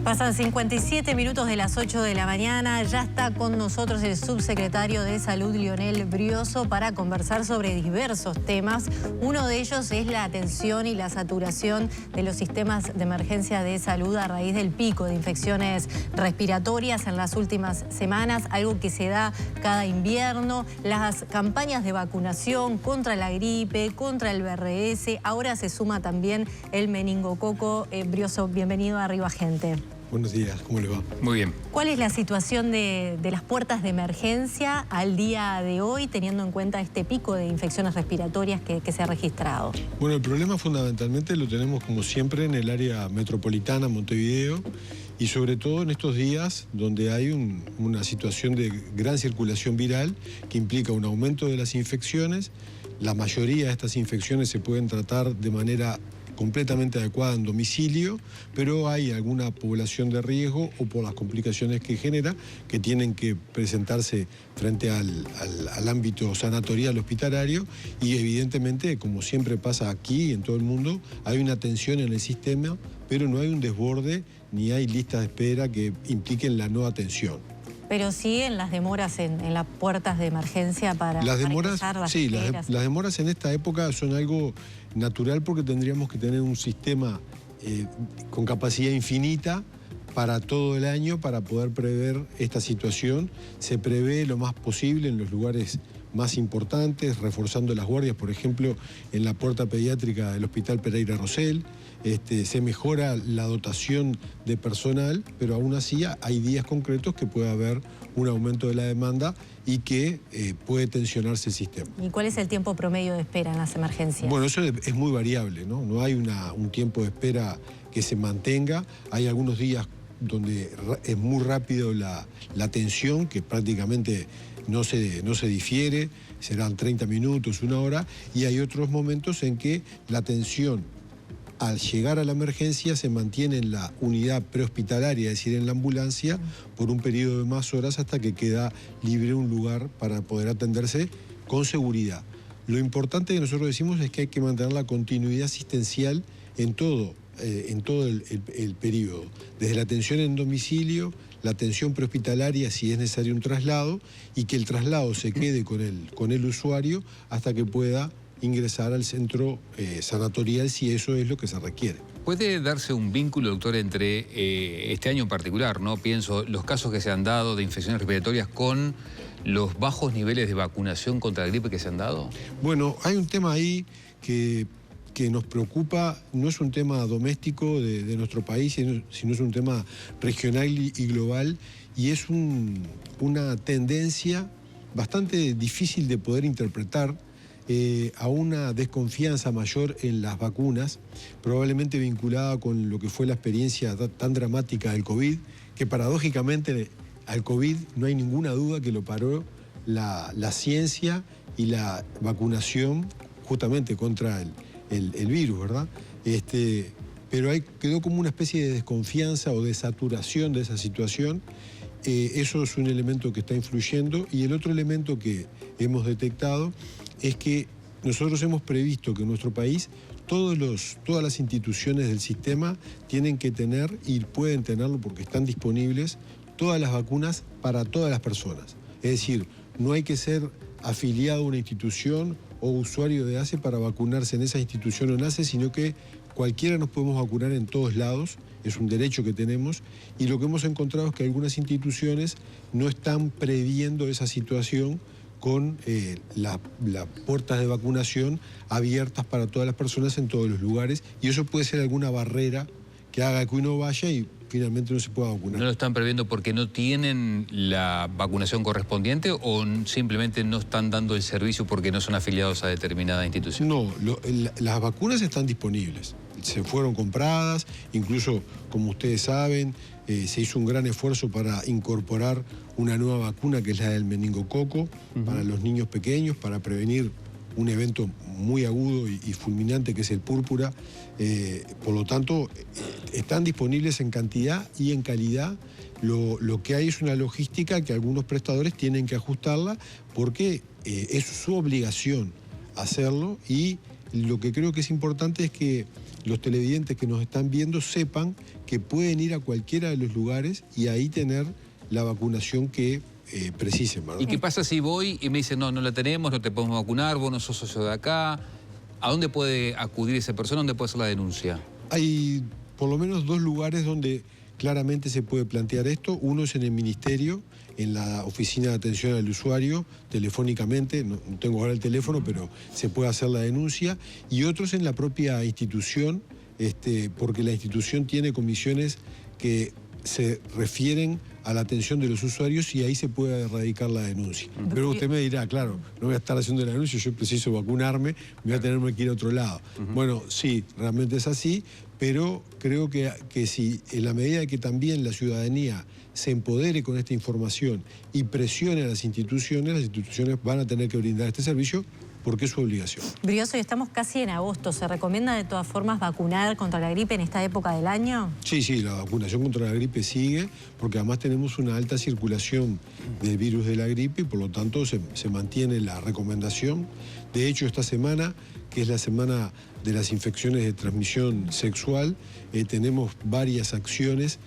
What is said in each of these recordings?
Pasan 57 minutos de las 8 de la mañana. Ya está con nosotros el subsecretario de Salud, Lionel Brioso, para conversar sobre diversos temas. Uno de ellos es la atención y la saturación de los sistemas de emergencia de salud a raíz del pico de infecciones respiratorias en las últimas semanas, algo que se da cada invierno. Las campañas de vacunación contra la gripe, contra el BRS, ahora se suma también el meningococo. Brioso, bienvenido a Arriba Gente. Buenos días, ¿cómo le va? Muy bien. ¿Cuál es la situación de las puertas de emergencia al día de hoy, teniendo en cuenta este pico de infecciones respiratorias que se ha registrado? Bueno, el problema fundamentalmente lo tenemos, como siempre, en el área metropolitana, Montevideo, y sobre todo en estos días donde hay una situación de gran circulación viral que implica un aumento de las infecciones. La mayoría de estas infecciones se pueden tratar de manera completamente adecuada en domicilio, pero hay alguna población de riesgo o por las complicaciones que genera que tienen que presentarse frente al ámbito sanatorial hospitalario y evidentemente, como siempre pasa aquí en todo el mundo, hay una tensión en el sistema, pero no hay un desborde ni hay listas de espera que impliquen la no atención. Pero siguen las demoras en las puertas de emergencia para ingresar las esperas. Las demoras en esta época son algo natural porque tendríamos que tener un sistema con capacidad infinita para todo el año para poder prever esta situación. Se prevé lo más posible en los lugares más importantes, reforzando las guardias, por ejemplo, en la puerta pediátrica del Hospital Pereira Rosell. Se mejora la dotación de personal, pero aún así hay días concretos que puede haber un aumento de la demanda y que puede tensionarse el sistema. ¿Y cuál es el tiempo promedio de espera en las emergencias? Bueno, eso es muy variable, ¿no? No hay un tiempo de espera que se mantenga. Hay algunos días donde es muy rápido la atención, que prácticamente no se difiere, serán 30 minutos, 1 hora, y hay otros momentos en que la atención al llegar a la emergencia se mantiene en la unidad prehospitalaria, es decir, en la ambulancia, por un periodo de más horas hasta que queda libre un lugar para poder atenderse con seguridad. Lo importante que nosotros decimos es que hay que mantener la continuidad asistencial en todo el periodo, desde la atención en domicilio, la atención prehospitalaria si es necesario un traslado y que el traslado se quede con el usuario hasta que pueda ingresar al centro sanatorial si eso es lo que se requiere. ¿Puede darse un vínculo, doctor, entre este año en particular, ¿no? Pienso, los casos que se han dado de infecciones respiratorias con los bajos niveles de vacunación contra la gripe que se han dado? Bueno, hay un tema ahí que nos preocupa, no es un tema doméstico de nuestro país, sino es un tema regional y global, y es una tendencia bastante difícil de poder interpretar a una desconfianza mayor en las vacunas, probablemente vinculada con lo que fue la experiencia tan dramática del COVID, que paradójicamente al COVID no hay ninguna duda que lo paró la ciencia y la vacunación justamente contra el virus, ¿verdad? Pero quedó como una especie de desconfianza o de saturación de esa situación. Eso es un elemento que está influyendo, y el otro elemento que hemos detectado es que nosotros hemos previsto que en nuestro país todas las instituciones del sistema tienen que tener, y pueden tenerlo porque están disponibles, todas las vacunas para todas las personas. Es decir, no hay que ser afiliado a una institución o usuario de ACE para vacunarse en esa institución o en ACE, sino que cualquiera nos podemos vacunar en todos lados, es un derecho que tenemos, y lo que hemos encontrado es que algunas instituciones no están previendo esa situación con las puertas de vacunación abiertas para todas las personas en todos los lugares, y eso puede ser alguna barrera que haga que uno vaya y finalmente no se pueda vacunar. ¿No lo están previendo porque no tienen la vacunación correspondiente o simplemente no están dando el servicio porque no son afiliados a determinada institución? No, las vacunas están disponibles, se fueron compradas, incluso, como ustedes saben, se hizo un gran esfuerzo para incorporar una nueva vacuna que es la del meningococo para los niños pequeños, para prevenir un evento muy agudo y fulminante que es el púrpura. Por lo tanto, están disponibles en cantidad y en calidad. Lo que hay es una logística que algunos prestadores tienen que ajustarla porque es su obligación hacerlo, y lo que creo que es importante es que los televidentes que nos están viendo sepan que pueden ir a cualquiera de los lugares y ahí tener la vacunación que precisen, ¿verdad? ¿Y qué pasa si voy y me dicen, no la tenemos, no te podemos vacunar, vos no sos socio de acá? ¿A dónde puede acudir esa persona? ¿Dónde puede hacer la denuncia? Hay por lo menos 2 lugares donde claramente se puede plantear esto. Uno es en el Ministerio, en la Oficina de Atención al Usuario, telefónicamente, no tengo ahora el teléfono, pero se puede hacer la denuncia. Y otro es en la propia institución, porque la institución tiene comisiones que se refieren a la atención de los usuarios y ahí se puede erradicar la denuncia. Pero usted me dirá, claro, no voy a estar haciendo la denuncia, yo preciso vacunarme, voy a tenerme que ir a otro lado. Bueno, sí, realmente es así, pero creo que si en la medida de que también la ciudadanía se empodere con esta información y presione a las instituciones van a tener que brindar este servicio porque es su obligación. Brioso, y estamos casi en agosto. ¿Se recomienda de todas formas vacunar contra la gripe en esta época del año? Sí, la vacunación contra la gripe sigue, porque además tenemos una alta circulación del virus de la gripe y por lo tanto se mantiene la recomendación. De hecho, esta semana, que es la semana de las infecciones de transmisión sexual, tenemos varias acciones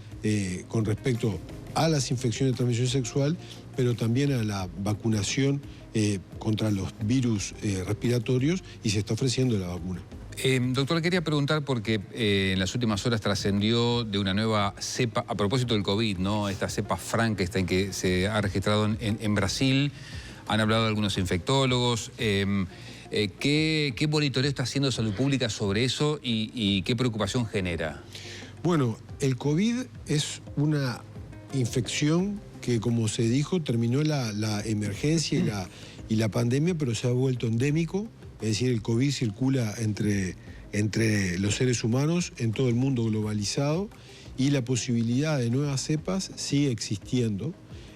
con respecto a las infecciones de transmisión sexual, pero también a la vacunación contra los virus respiratorios y se está ofreciendo la vacuna. Doctor, le quería preguntar porque en las últimas horas trascendió de una nueva cepa, a propósito del COVID, ¿no? Esta cepa Frankenstein que se ha registrado en Brasil. Han hablado algunos infectólogos. ¿Qué monitoreo está haciendo Salud Pública sobre eso y qué preocupación genera? Bueno, el COVID es una infección que, como se dijo, terminó la emergencia y la pandemia, pero se ha vuelto endémico. Es decir, el COVID circula entre los seres humanos en todo el mundo globalizado y la posibilidad de nuevas cepas sigue existiendo.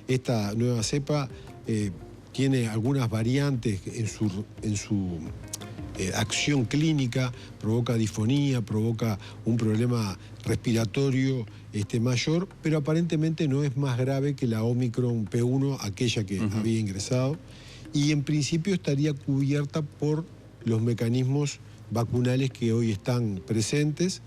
Esta nueva cepa tiene algunas variantes en su acción clínica, provoca disfonía, provoca un problema respiratorio mayor, pero aparentemente no es más grave que la Omicron P1, aquella que había ingresado, y en principio estaría cubierta por los mecanismos vacunales que hoy están presentes,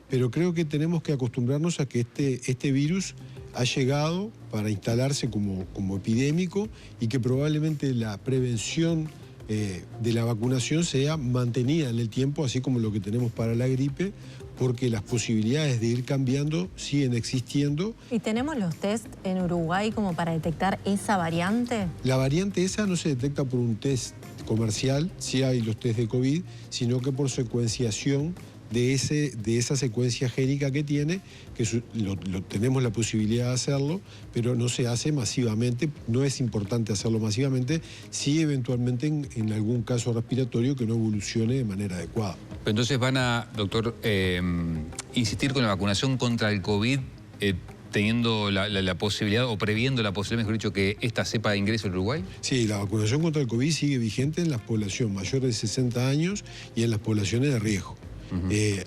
pero creo que tenemos que acostumbrarnos a que este virus ha llegado para instalarse como epidémico y que probablemente la prevención de la vacunación sea mantenida en el tiempo, así como lo que tenemos para la gripe, porque las posibilidades de ir cambiando siguen existiendo. ¿Y tenemos los test en Uruguay como para detectar esa variante? La variante esa no se detecta por un test comercial, sí hay los test de COVID, sino que por secuenciación de esa secuencia génica que tiene, que tenemos la posibilidad de hacerlo, pero no se hace masivamente, no es importante hacerlo masivamente, sí eventualmente en algún caso respiratorio que no evolucione de manera adecuada. Entonces van a, doctor, insistir con la vacunación contra el COVID, teniendo la posibilidad, o previendo la posibilidad, mejor dicho, que esta cepa ingrese al Uruguay? Sí, la vacunación contra el COVID sigue vigente en la población mayor de 60 años y en las poblaciones de riesgo.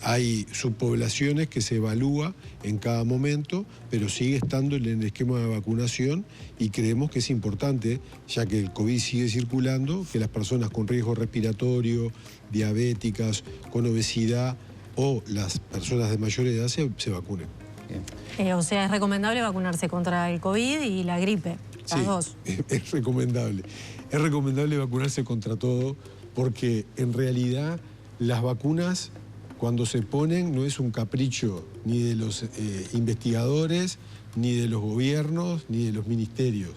Hay subpoblaciones que se evalúa en cada momento, pero sigue estando en el esquema de vacunación y creemos que es importante, ya que el COVID sigue circulando, que las personas con riesgo respiratorio, diabéticas, con obesidad o las personas de mayor edad se vacunen. O sea, es recomendable vacunarse contra el COVID y la gripe, las dos. Es recomendable. Es recomendable vacunarse contra todo porque en realidad las vacunas, cuando se ponen, no es un capricho ni de los investigadores, ni de los gobiernos, ni de los ministerios.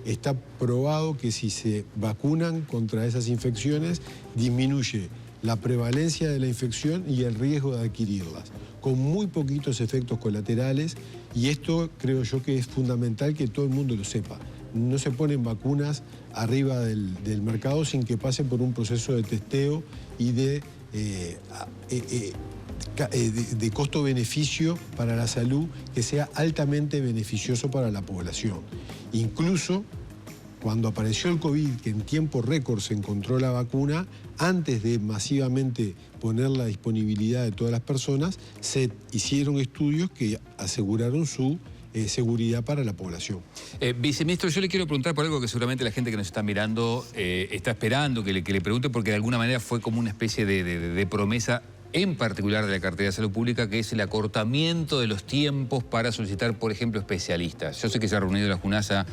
Está probado que si se vacunan contra esas infecciones, disminuye la prevalencia de la infección y el riesgo de adquirirlas, con muy poquitos efectos colaterales, y esto creo yo que es fundamental que todo el mundo lo sepa. No se ponen vacunas arriba del mercado sin que pase por un proceso de testeo y de costo-beneficio para la salud que sea altamente beneficioso para la población. Incluso cuando apareció el COVID, que en tiempo récord se encontró la vacuna, antes de masivamente poner la disponibilidad de todas las personas, se hicieron estudios que aseguraron su seguridad para la población. Viceministro, yo le quiero preguntar por algo que seguramente la gente que nos está mirando está esperando que le pregunte, porque de alguna manera fue como una especie de promesa en particular de la cartera de salud pública, que es el acortamiento de los tiempos para solicitar, por ejemplo, especialistas. Yo sé que se ha reunido la JUNASA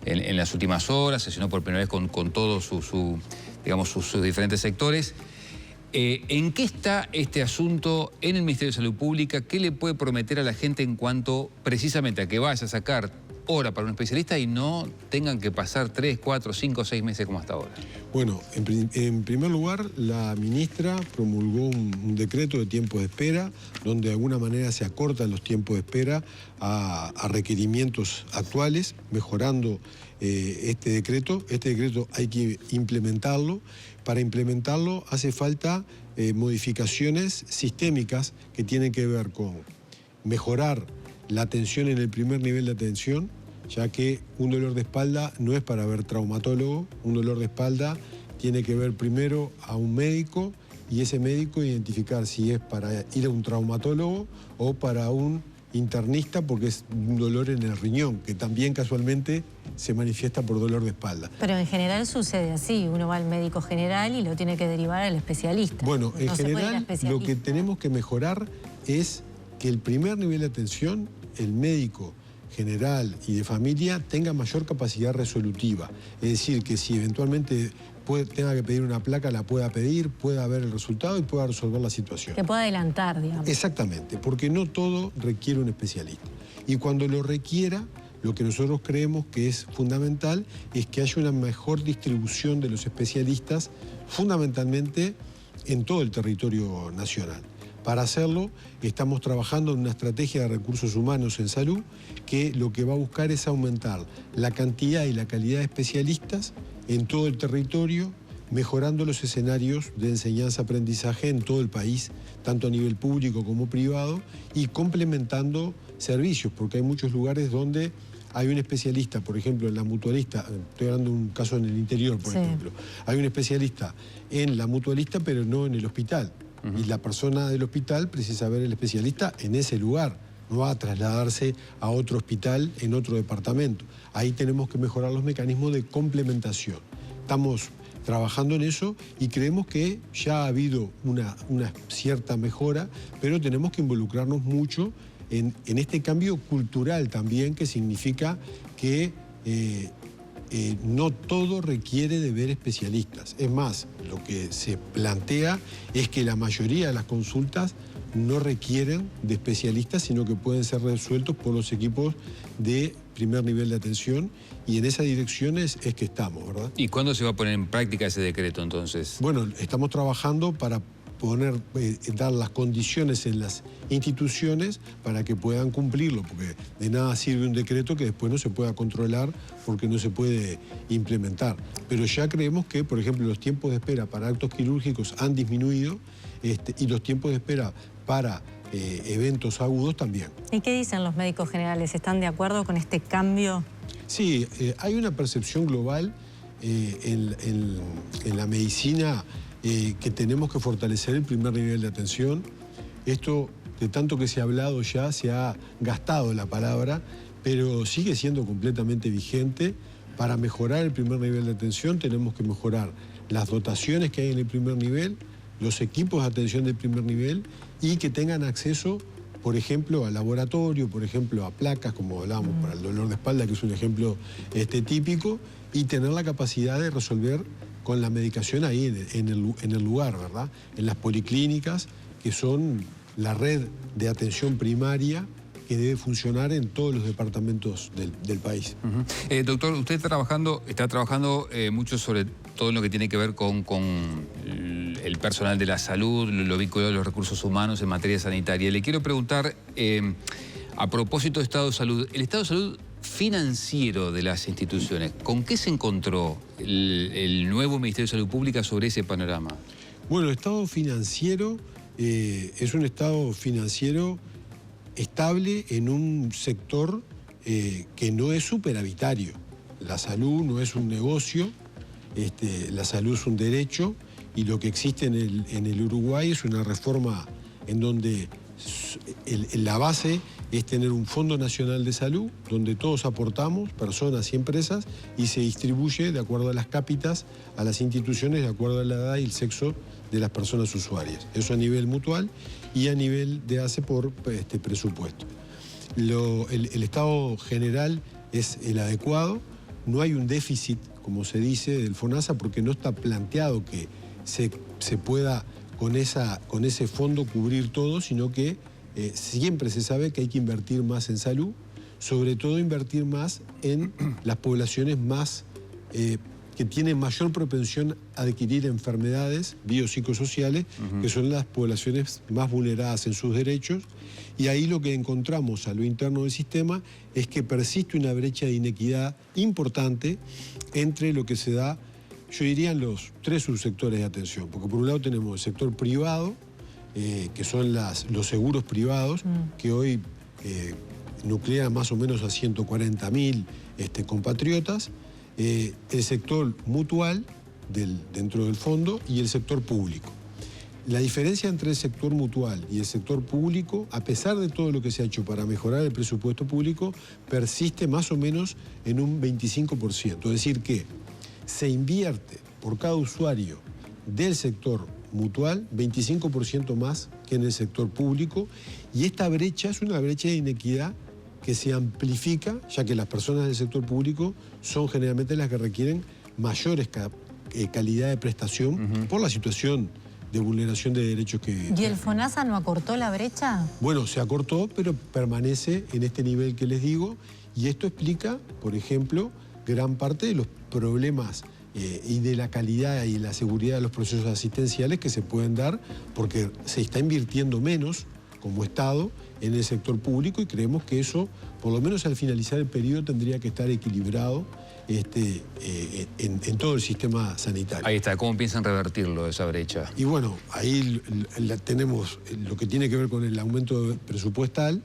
en las últimas horas, sesionó por primera vez con todos sus diferentes sectores. ¿En qué está este asunto en el Ministerio de Salud Pública? ¿Qué le puede prometer a la gente en cuanto precisamente a que vaya a sacar hora para un especialista y no tengan que pasar 3, 4, 5, 6 meses como hasta ahora? Bueno, en primer lugar, la ministra promulgó un decreto de tiempo de espera, donde de alguna manera se acortan los tiempos de espera a requerimientos actuales, mejorando este decreto. Este decreto hay que implementarlo. Para implementarlo hace falta modificaciones sistémicas que tienen que ver con mejorar la atención en el primer nivel de atención, ya que un dolor de espalda no es para ver traumatólogo, un dolor de espalda tiene que ver primero a un médico y ese médico identificar si es para ir a un traumatólogo o para un internista porque es un dolor en el riñón, que también casualmente se manifiesta por dolor de espalda. Pero en general sucede así, uno va al médico general y lo tiene que derivar al especialista. Bueno, en general lo que tenemos que mejorar es que el primer nivel de atención, el médico general y de familia, tenga mayor capacidad resolutiva. Es decir, que si eventualmente tenga que pedir una placa, la pueda pedir, pueda ver el resultado y pueda resolver la situación. Que pueda adelantar, digamos. Exactamente, porque no todo requiere un especialista. Y cuando lo requiera, lo que nosotros creemos que es fundamental es que haya una mejor distribución de los especialistas, fundamentalmente en todo el territorio nacional. Para hacerlo, estamos trabajando en una estrategia de recursos humanos en salud que lo que va a buscar es aumentar la cantidad y la calidad de especialistas en todo el territorio, mejorando los escenarios de enseñanza-aprendizaje en todo el país, tanto a nivel público como privado, y complementando servicios, porque hay muchos lugares donde hay un especialista, por ejemplo, en la mutualista, estoy hablando de un caso en el interior, por ejemplo, hay un especialista en la mutualista, pero no en el hospital. Y la persona del hospital precisa ver al especialista en ese lugar, no va a trasladarse a otro hospital en otro departamento. Ahí tenemos que mejorar los mecanismos de complementación. Estamos trabajando en eso y creemos que ya ha habido una cierta mejora, pero tenemos que involucrarnos mucho en este cambio cultural también, que significa que no todo requiere de ver especialistas. Es más, lo que se plantea es que la mayoría de las consultas no requieren de especialistas, sino que pueden ser resueltos por los equipos de primer nivel de atención, y en esa dirección es que estamos, ¿verdad? ¿Y cuándo se va a poner en práctica ese decreto entonces? Bueno, estamos trabajando para dar las condiciones en las instituciones para que puedan cumplirlo, porque de nada sirve un decreto que después no se pueda controlar porque no se puede implementar. Pero ya creemos que, por ejemplo, los tiempos de espera para actos quirúrgicos han disminuido y los tiempos de espera para eventos agudos también. ¿Y qué dicen los médicos generales? ¿Están de acuerdo con este cambio? Sí, hay una percepción global en la medicina que tenemos que fortalecer el primer nivel de atención. Esto, de tanto que se ha hablado ya, se ha gastado la palabra, pero sigue siendo completamente vigente. Para mejorar el primer nivel de atención tenemos que mejorar las dotaciones que hay en el primer nivel, los equipos de atención del primer nivel, y que tengan acceso, por ejemplo, al laboratorio, por ejemplo, a placas, como hablábamos para el dolor de espalda, que es un ejemplo típico, y tener la capacidad de resolver con la medicación ahí en el lugar, ¿verdad? En las policlínicas, que son la red de atención primaria que debe funcionar en todos los departamentos del país. Doctor, usted está trabajando mucho sobre todo lo que tiene que ver con el personal de la salud, lo vinculado a los recursos humanos en materia sanitaria. Le quiero preguntar, a propósito de Estado de Salud, el Estado de Salud financiero de las instituciones, ¿con qué se encontró el nuevo Ministerio de Salud Pública sobre ese panorama? Bueno, el estado financiero es un estado financiero estable en un sector que no es superavitario. La salud no es un negocio, la salud es un derecho, y lo que existe en el Uruguay es una reforma en donde la base es tener un Fondo Nacional de Salud donde todos aportamos, personas y empresas, y se distribuye de acuerdo a las cápitas a las instituciones de acuerdo a la edad y el sexo de las personas usuarias. Eso a nivel mutual y a nivel de ACE por presupuesto. El estado general es el adecuado, no hay un déficit, como se dice, del FONASA porque no está planteado que se pueda con ese fondo cubrir todo, sino que siempre se sabe que hay que invertir más en salud, sobre todo invertir más en las poblaciones más que tienen mayor propensión a adquirir enfermedades biopsicosociales, que son las poblaciones más vulneradas en sus derechos. Y ahí lo que encontramos a lo interno del sistema es que persiste una brecha de inequidad importante entre lo que se da, yo diría, en los 3 subsectores de atención. Porque por un lado tenemos el sector privado, que son los seguros privados, que hoy nuclean más o menos a 140.000 compatriotas, el sector mutual dentro del fondo y el sector público. La diferencia entre el sector mutual y el sector público, a pesar de todo lo que se ha hecho para mejorar el presupuesto público, persiste más o menos en un 25%. Es decir que se invierte por cada usuario del sector mutual 25% más que en el sector público, y esta brecha es una brecha de inequidad que se amplifica, ya que las personas del sector público son generalmente las que requieren mayores calidad de prestación por la situación de vulneración de derechos que... ¿Y el FONASA no acortó la brecha? Bueno, se acortó, pero permanece en este nivel que les digo, y esto explica, por ejemplo, gran parte de los problemas y de la calidad y la seguridad de los procesos asistenciales que se pueden dar, porque se está invirtiendo menos como Estado en el sector público, y creemos que eso, por lo menos al finalizar el periodo, tendría que estar equilibrado en todo el sistema sanitario. Ahí está, ¿cómo piensan revertirlo, esa brecha? Y bueno, ahí tenemos lo que tiene que ver con el aumento presupuestal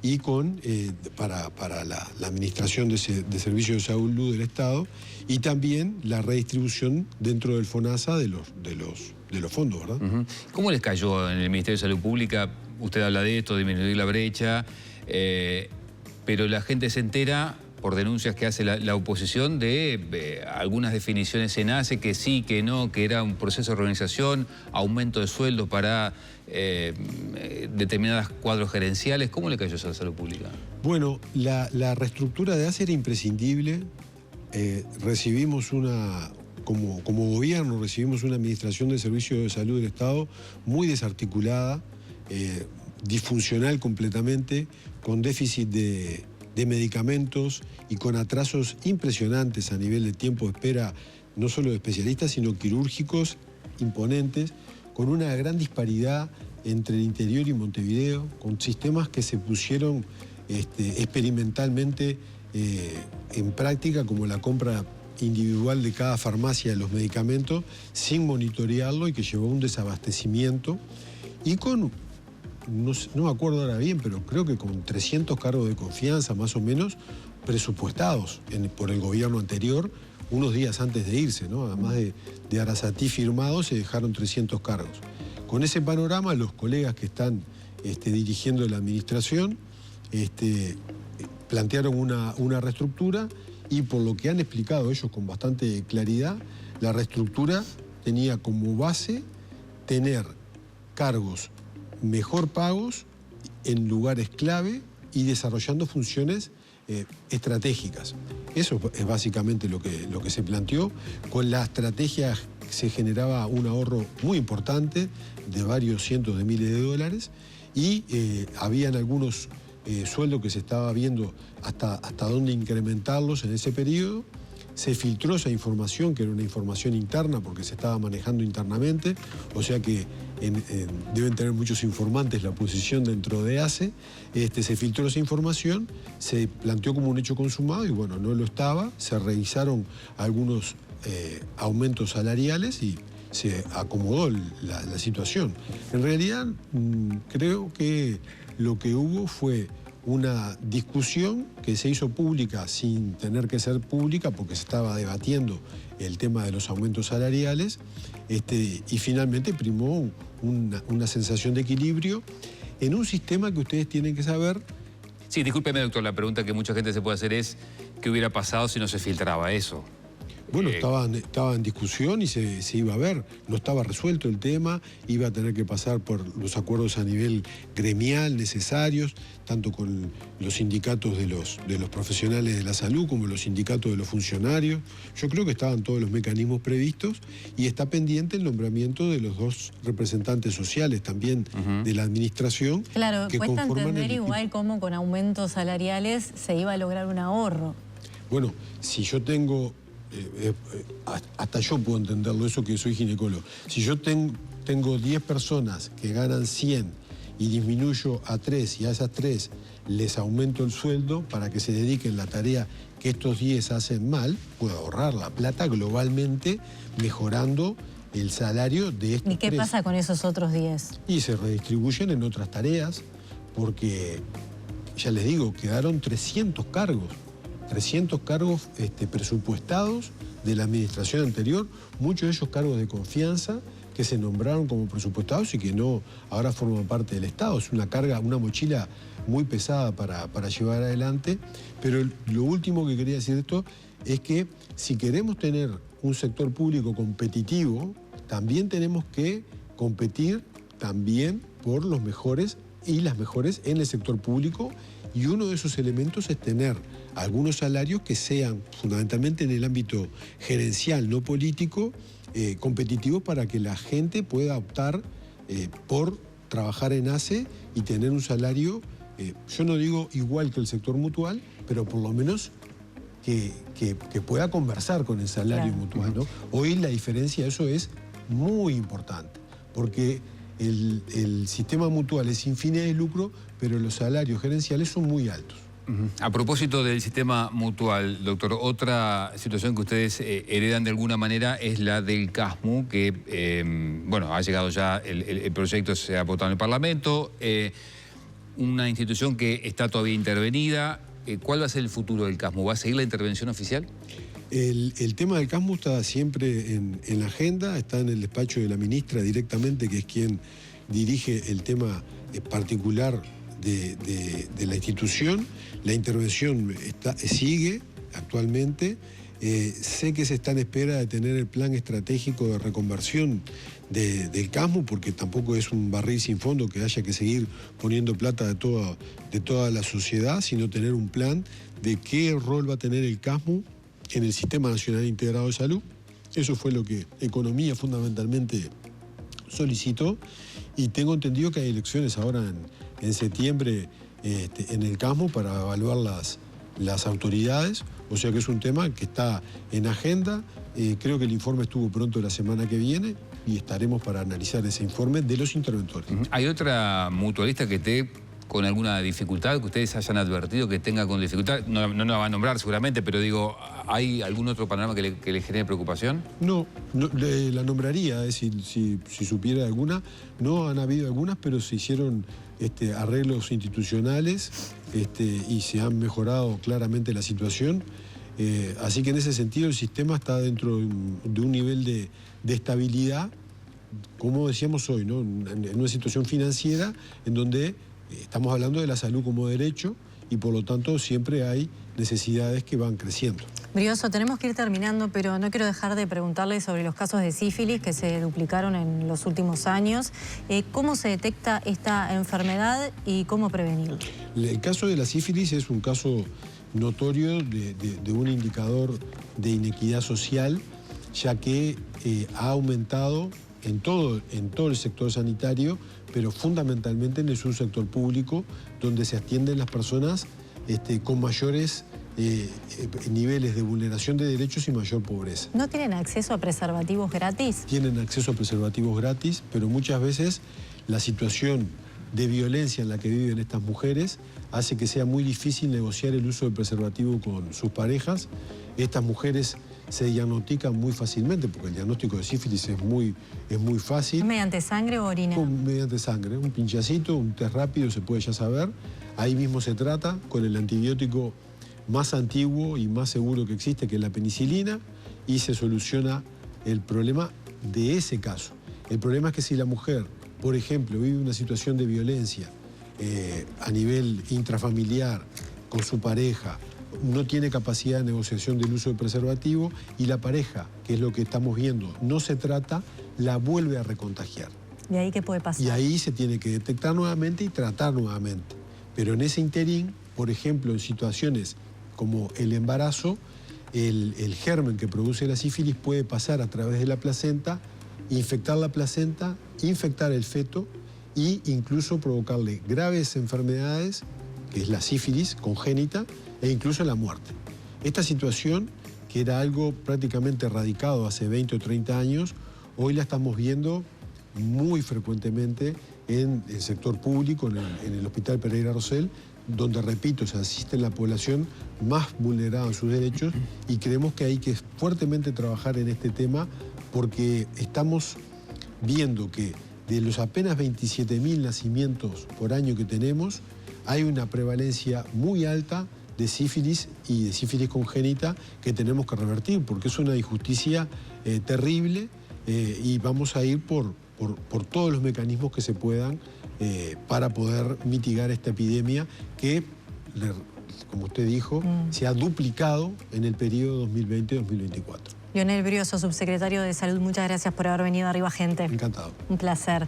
y con para la administración de servicios de salud del Estado, y también la redistribución dentro del FONASA de los fondos, ¿verdad? ¿Cómo les cayó en el Ministerio de Salud Pública? Usted habla de esto, disminuir la brecha, pero la gente se entera por denuncias que hace la oposición de algunas definiciones en ACE, que sí, que no, que era un proceso de reorganización, aumento de sueldos para determinadas cuadros gerenciales. ¿Cómo le cayó eso a la salud pública? Bueno, la reestructura de ACE era imprescindible. Recibimos como gobierno, recibimos una administración de servicios de salud del Estado muy desarticulada, disfuncional completamente, con déficit de medicamentos y con atrasos impresionantes a nivel de tiempo de espera, no solo de especialistas, sino quirúrgicos imponentes, con una gran disparidad entre el interior y Montevideo, con sistemas que se pusieron experimentalmente en práctica, como la compra individual de cada farmacia de los medicamentos, sin monitorearlo, y que llevó a un desabastecimiento, y con, no me acuerdo ahora bien, pero creo que con 300 cargos de confianza más o menos presupuestados por el gobierno anterior unos días antes de irse, ¿no? Además de Arasatí firmado, se dejaron 300 cargos. Con ese panorama, los colegas que están dirigiendo la administración plantearon una reestructura, y por lo que han explicado ellos con bastante claridad, la reestructura tenía como base tener cargos mejor pagos en lugares clave y desarrollando funciones estratégicas. Eso es básicamente lo que se planteó. Con la estrategia se generaba un ahorro muy importante de varios cientos de miles de dólares, y habían algunos sueldos que se estaba viendo hasta dónde incrementarlos en ese periodo. Se filtró esa información, que era una información interna porque se estaba manejando internamente, o sea que deben tener muchos informantes la oposición dentro de ACE. Se filtró esa información, se planteó como un hecho consumado, y bueno, no lo estaba. Se revisaron algunos aumentos salariales y se acomodó la situación. En realidad, creo que lo que hubo fue una discusión que se hizo pública sin tener que ser pública, porque se estaba debatiendo el tema de los aumentos salariales, y finalmente primó una sensación de equilibrio, en un sistema que ustedes tienen que saber. Sí, discúlpeme, doctor, la pregunta que mucha gente se puede hacer es ¿qué hubiera pasado si no se filtraba eso? Bueno, estaba en discusión y se iba a ver. No estaba resuelto el tema, iba a tener que pasar por los acuerdos a nivel gremial necesarios, tanto con los sindicatos de los profesionales de la salud como los sindicatos de los funcionarios. Yo creo que estaban todos los mecanismos previstos y está pendiente el nombramiento de los 2 representantes sociales también de la administración. Claro, que cuesta conforman entender el igual cómo con aumentos salariales se iba a lograr un ahorro. Bueno, si yo tengo... hasta yo puedo entenderlo, eso que soy ginecólogo. Si yo tengo 10 personas que ganan 100 y disminuyo a 3 y a esas 3 les aumento el sueldo para que se dediquen a la tarea que estos 10 hacen mal, puedo ahorrar la plata globalmente mejorando el salario de estos 3. ¿Y qué pasa con esos otros 10? Y se redistribuyen en otras tareas porque, ya les digo, quedaron 300 cargos. 300 cargos presupuestados de la administración anterior, muchos de ellos cargos de confianza que se nombraron como presupuestados y que no ahora forman parte del Estado. Es una carga, una mochila muy pesada para llevar adelante. Pero lo último que quería decir de esto es que si queremos tener un sector público competitivo, también tenemos que competir también por los mejores y las mejores en el sector público, y uno de esos elementos es tener algunos salarios que sean fundamentalmente en el ámbito gerencial, no político, competitivos para que la gente pueda optar por trabajar en ACE y tener un salario, yo no digo igual que el sector mutual, pero por lo menos que pueda conversar con el salario mutual, ¿no? Hoy la diferencia de eso es muy importante, porque el sistema mutual es sin fines de lucro, pero los salarios gerenciales son muy altos. A propósito del sistema mutual, doctor, otra situación que ustedes heredan de alguna manera es la del CASMU, que, bueno, ha llegado ya, el proyecto se ha votado en el Parlamento, una institución que está todavía intervenida. ¿Cuál va a ser el futuro del CASMU? ¿Va a seguir la intervención oficial? El tema del CASMU está siempre en la agenda, está en el despacho de la ministra directamente, que es quien dirige el tema particular de la institución. La intervención sigue actualmente. Sé que se está en espera de tener el plan estratégico de reconversión del CASMU, porque tampoco es un barril sin fondo que haya que seguir poniendo plata de toda la sociedad, sino tener un plan de qué rol va a tener el CASMU en el Sistema Nacional Integrado de Salud. Eso fue lo que Economía fundamentalmente solicitó, y tengo entendido que hay elecciones ahora en septiembre en el CASMU para evaluar las autoridades, o sea que es un tema que está en agenda. Creo que el informe estuvo pronto la semana que viene y estaremos para analizar ese informe de los interventores. ¿Hay otra mutualista que esté con alguna dificultad, que ustedes hayan advertido que tenga con dificultad? No la va a nombrar seguramente, pero digo, ¿hay algún otro panorama que le genere preocupación? No, la nombraría, si supiera alguna. No han habido algunas, pero se hicieron arreglos institucionales y se han mejorado claramente la situación. Así que en ese sentido el sistema está dentro de un nivel de estabilidad, como decíamos hoy, ¿no? En una situación financiera en donde estamos hablando de la salud como derecho y por lo tanto siempre hay necesidades que van creciendo. Brioso, tenemos que ir terminando, pero no quiero dejar de preguntarle sobre los casos de sífilis que se duplicaron en los últimos años. ¿Cómo se detecta esta enfermedad y cómo prevenirla? El caso de la sífilis es un caso notorio de un indicador de inequidad social, ya que ha aumentado en todo el sector sanitario, pero fundamentalmente en el subsector público, donde se atienden las personas con mayores niveles de vulneración de derechos y mayor pobreza. ¿No tienen acceso a preservativos gratis? Tienen acceso a preservativos gratis, pero muchas veces la situación de violencia en la que viven estas mujeres hace que sea muy difícil negociar el uso del preservativo con sus parejas. Estas mujeres se diagnostican muy fácilmente, porque el diagnóstico de sífilis es muy fácil. ¿Mediante sangre o orina? Mediante sangre, un pinchacito, un test rápido se puede ya saber. Ahí mismo se trata con el antibiótico más antiguo y más seguro que existe, que es la penicilina, y se soluciona el problema de ese caso. El problema es que si la mujer, por ejemplo, vive una situación de violencia a nivel intrafamiliar con su pareja, no tiene capacidad de negociación del uso de preservativo y la pareja, que es lo que estamos viendo, no se trata, la vuelve a recontagiar. ¿Y ahí qué puede pasar? Y ahí se tiene que detectar nuevamente y tratar nuevamente. Pero en ese interín, por ejemplo, en situaciones como el embarazo, el germen que produce la sífilis puede pasar a través de la placenta, infectar la placenta, infectar el feto e incluso provocarle graves enfermedades, que es la sífilis congénita, e incluso la muerte. Esta situación, que era algo prácticamente erradicado hace 20 o 30 años, hoy la estamos viendo muy frecuentemente en el sector público, en el Hospital Pereira Rosell, donde, repito, se asiste en la población más vulnerada en sus derechos y creemos que hay que fuertemente trabajar en este tema porque estamos viendo que de los apenas 27.000 nacimientos por año que tenemos, hay una prevalencia muy alta de sífilis y de sífilis congénita que tenemos que revertir porque es una injusticia terrible y vamos a ir por todos los mecanismos que se puedan para poder mitigar esta epidemia que, como usted dijo, se ha duplicado en el periodo 2020-2024. Lionel Brioso, subsecretario de Salud, muchas gracias por haber venido a Arriba Gente. Encantado. Un placer.